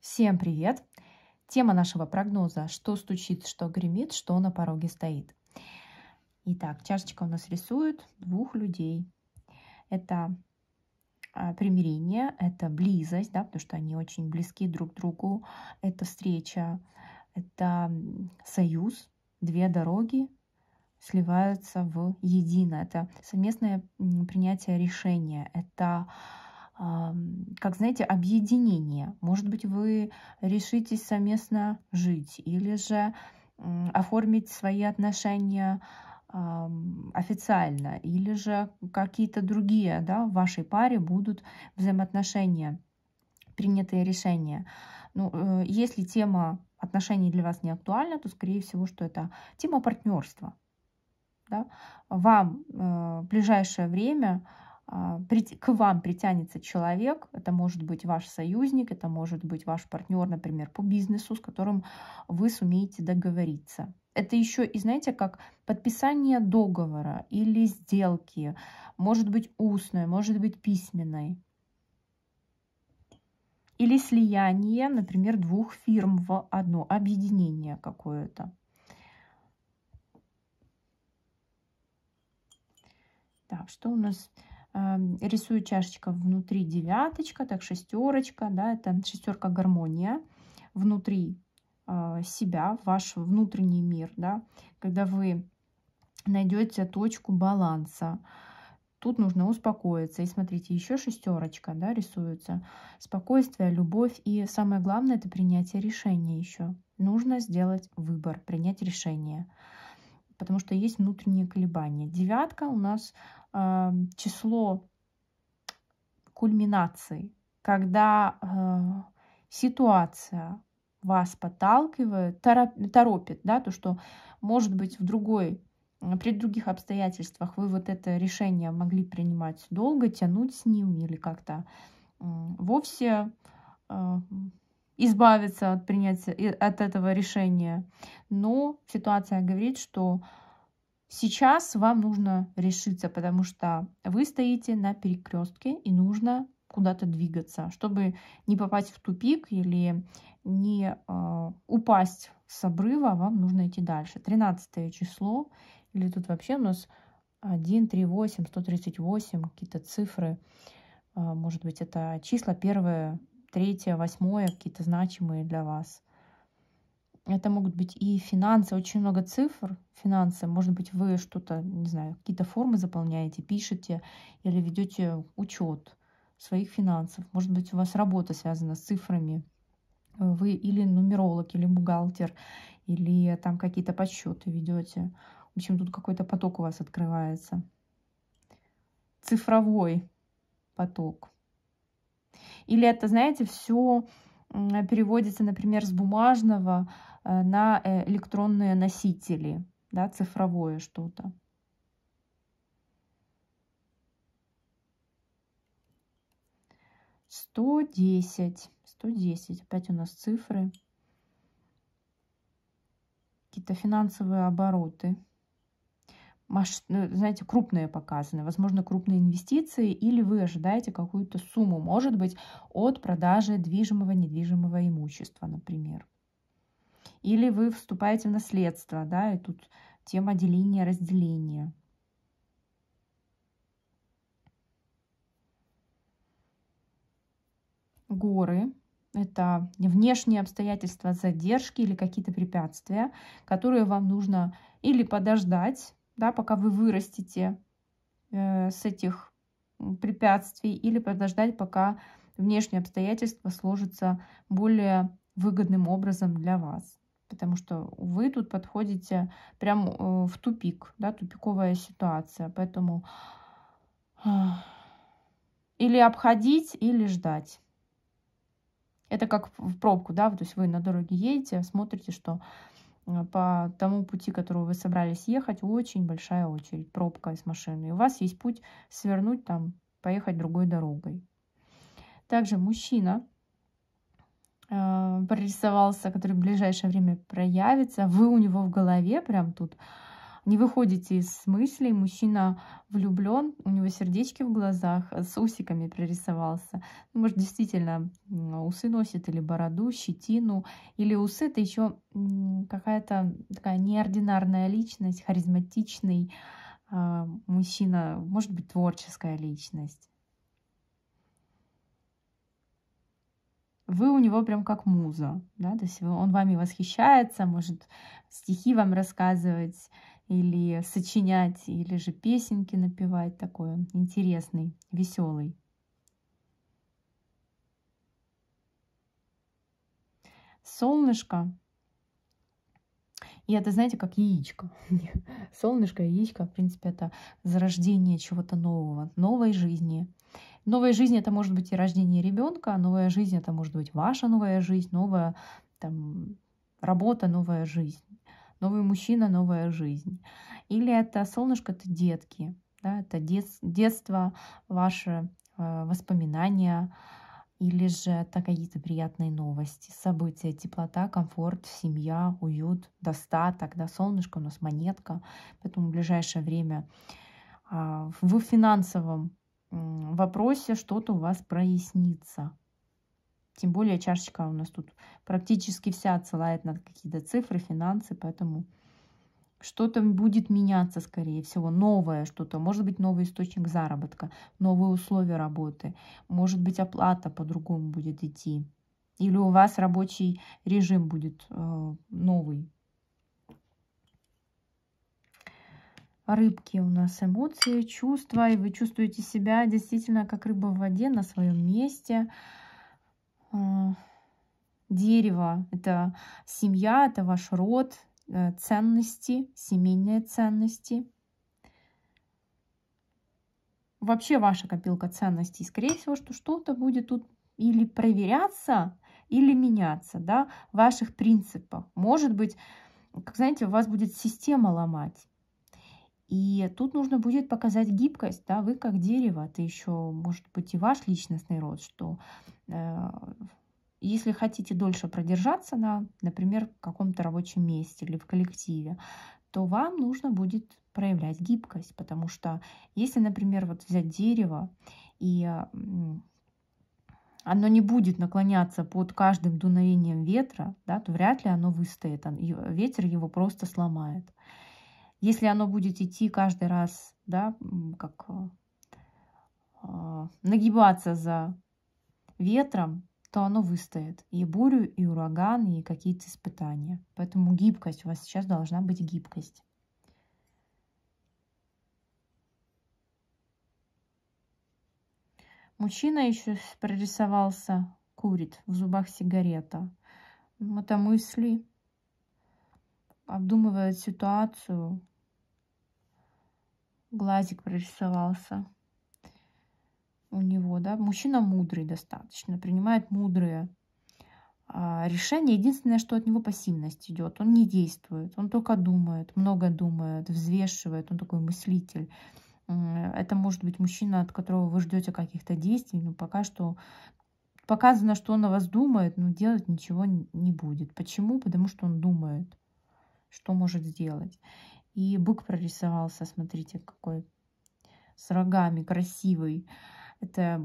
Всем привет! Тема нашего прогноза: что стучит, что гремит, что на пороге стоит. Итак, чашечка у нас рисует двух людей. Это примирение, это близость, да, потому что они очень близки друг к другу. Это встреча, это союз, две дороги сливаются в едино. Это совместное принятие решения. Это, как знаете, объединение. Может быть, вы решитесь совместно жить или же оформить свои отношения официально, или же какие-то другие, да, в вашей паре будут взаимоотношения, принятые решения. Ну, если тема отношений для вас не актуальна, то, скорее всего, что это тема партнерства. Да? Вам в ближайшее время к вам притянется человек, это может быть ваш союзник, это может быть ваш партнер, например, по бизнесу, с которым вы сумеете договориться. Это еще и, знаете, как подписание договора или сделки, может быть устной, может быть письменной. Или слияние, например, двух фирм в одно, объединение какое-то. Так, что у нас? Рисую чашечка внутри девяточка, так шестерочка, да, это шестерка гармония внутри себя, ваш внутренний мир, да, когда вы найдете точку баланса. Тут нужно успокоиться. И смотрите, еще шестерочка, да, рисуется. Спокойствие, любовь и самое главное — это принятие решения еще. Нужно сделать выбор, принять решение, потому что есть внутренние колебания. Девятка у нас число кульминации, когда ситуация вас подталкивает, торопит, да, то, что, может быть, при других обстоятельствах вы вот это решение могли принимать долго, тянуть с ним или как-то вовсе избавиться от принятия, от этого решения. Но ситуация говорит, что сейчас вам нужно решиться, потому что вы стоите на перекрестке и нужно куда-то двигаться, чтобы не попасть в тупик или не упасть с обрыва. Вам нужно идти дальше. 13 число, или тут вообще у нас 1, 3, 8, 138, какие-то цифры. Может быть, это числа 1, 3, 8, какие-то значимые для вас. Это могут быть и финансы, очень много цифр, финансы. Может быть, вы что-то, не знаю, какие-то формы заполняете, пишете или ведете учет своих финансов. Может быть, у вас работа связана с цифрами. Вы или нумеролог, или бухгалтер, или там какие-то подсчеты ведете. В общем, тут какой-то поток у вас открывается. Цифровой поток. Или это, знаете, все переводится, например, с бумажного на электронные носители, да, цифровое что-то. $110. Опять у нас цифры. Какие-то финансовые обороты. Знаете, крупные показаны. Возможно, крупные инвестиции, или вы ожидаете какую-то сумму. Может быть, от продажи движимого, недвижимого имущества, например. Или вы вступаете в наследство, да, и тут тема деления, разделения. Горы — это внешние обстоятельства, задержки или какие-то препятствия, которые вам нужно или подождать, да, пока вы вырастете с этих препятствий, или подождать, пока внешние обстоятельства сложатся более выгодным образом для вас. Потому что вы тут подходите прям в тупик, да, тупиковая ситуация. Поэтому или обходить, или ждать. Это как в пробку, да, то есть вы на дороге едете, смотрите, что по тому пути, которого вы собрались ехать, очень большая очередь, пробка из машины. И у вас есть путь свернуть там, поехать другой дорогой. Также мужчина прорисовался, который в ближайшее время проявится. Вы у него в голове прям тут Не выходите из мыслей, мужчина влюблен, у него сердечки в глазах, с усиками прорисовался. Ну, может, действительно усы носит или бороду, щетину, или усы — это еще какая-то такая неординарная личность, харизматичный мужчина, может быть, творческая личность. Вы у него прям как муза, да, то есть он вами восхищается, может стихи вам рассказывать или сочинять, или же песенки напевать, такой он интересный, веселый. Солнышко. И это, знаете, как яичко. Солнышко, яичко, в принципе, это зарождение чего-то нового, новой жизни. Новая жизнь — это может быть и рождение ребенка, новая жизнь — это может быть ваша новая жизнь, новая там, работа, новая жизнь, новый мужчина, новая жизнь. Или это солнышко — это детки, да, это детство, ваши воспоминания, или же это какие-то приятные новости, события, теплота, комфорт, семья, уют, достаток. Да, солнышко у нас монетка, поэтому в ближайшее время в финансовом вопросе что-то у вас прояснится. Тем более чашечка у нас тут практически вся отсылает на какие-то цифры, финансы, поэтому что-то будет меняться, скорее всего, новое что-то. Может быть, новый источник заработка, новые условия работы. Может быть, оплата по-другому будет идти. Или у вас рабочий режим будет новый. Рыбки у нас эмоции, чувства, и вы чувствуете себя действительно как рыба в воде на своем месте. Дерево — это семья, это ваш род, ценности, семейные ценности. Вообще ваша копилка ценностей. Скорее всего, что что-то будет тут или проверяться, или меняться, да, ваших принципах. Может быть, как знаете, у вас будет система ломать. И тут нужно будет показать гибкость, да, вы как дерево, это еще может быть и ваш личностный рост, что если хотите дольше продержаться на, например, в каком-то рабочем месте или в коллективе, то вам нужно будет проявлять гибкость, потому что если, например, вот взять дерево, и оно не будет наклоняться под каждым дуновением ветра, да, то вряд ли оно выстоит, ветер его просто сломает. Если оно будет идти каждый раз, да, как нагибаться за ветром, то оно выстоит и бурю, и ураган, и какие-то испытания. Поэтому гибкость, у вас сейчас должна быть гибкость. Мужчина еще прорисовался, курит, в зубах сигарета. Это мысли, обдумывает ситуацию. Глазик прорисовался у него, да. Мужчина мудрый достаточно, принимает мудрые решения. Единственное, что от него пассивность идет. Он не действует, он только думает, много думает, взвешивает, он такой мыслитель. Это может быть мужчина, от которого вы ждете каких-то действий, но пока что показано, что он о вас думает, но делать ничего не будет. Почему? Потому что он думает, что может сделать. И бык прорисовался, смотрите, какой с рогами, красивый. Это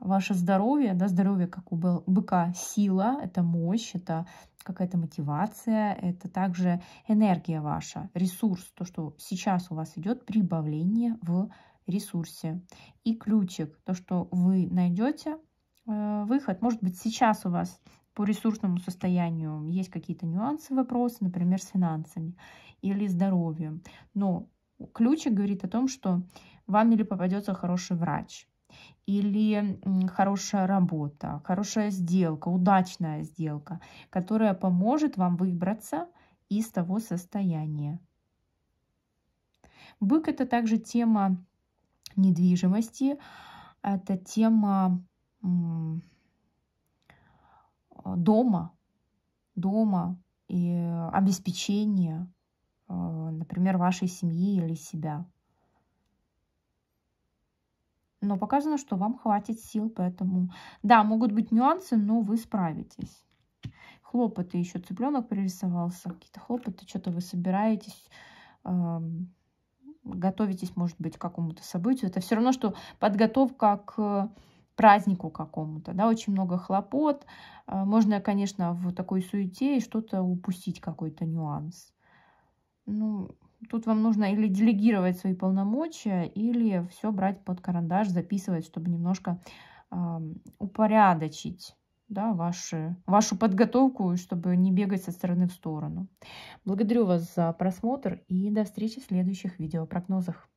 ваше здоровье, да, здоровье, как у быка, сила, это мощь, это какая-то мотивация, это также энергия ваша, ресурс, то, что сейчас у вас идет прибавление в ресурсе. И ключик, то, что вы найдете выход. Может быть, сейчас у вас по ресурсному состоянию есть какие-то нюансы, вопросы, например, с финансами или здоровьем. Но ключик говорит о том, что вам или попадется хороший врач, или хорошая работа, хорошая сделка, удачная сделка, которая поможет вам выбраться из того состояния. Бык — это также тема недвижимости, это тема дома и обеспечения, например, вашей семьи или себя. Но показано, что вам хватит сил, поэтому, да, могут быть нюансы, но вы справитесь. Хлопоты еще, цыпленок прорисовался, какие-то хлопоты, что-то вы собираетесь, готовитесь, может быть, к какому-то событию. Это все равно, что подготовка к празднику какому-то, да, очень много хлопот. Можно, конечно, в такой суете и что-то упустить, какой-то нюанс. Ну, тут вам нужно или делегировать свои полномочия, или все брать под карандаш, записывать, чтобы немножко упорядочить, да, вашу подготовку, чтобы не бегать со стороны в сторону. Благодарю вас за просмотр и до встречи в следующих видеопрогнозах.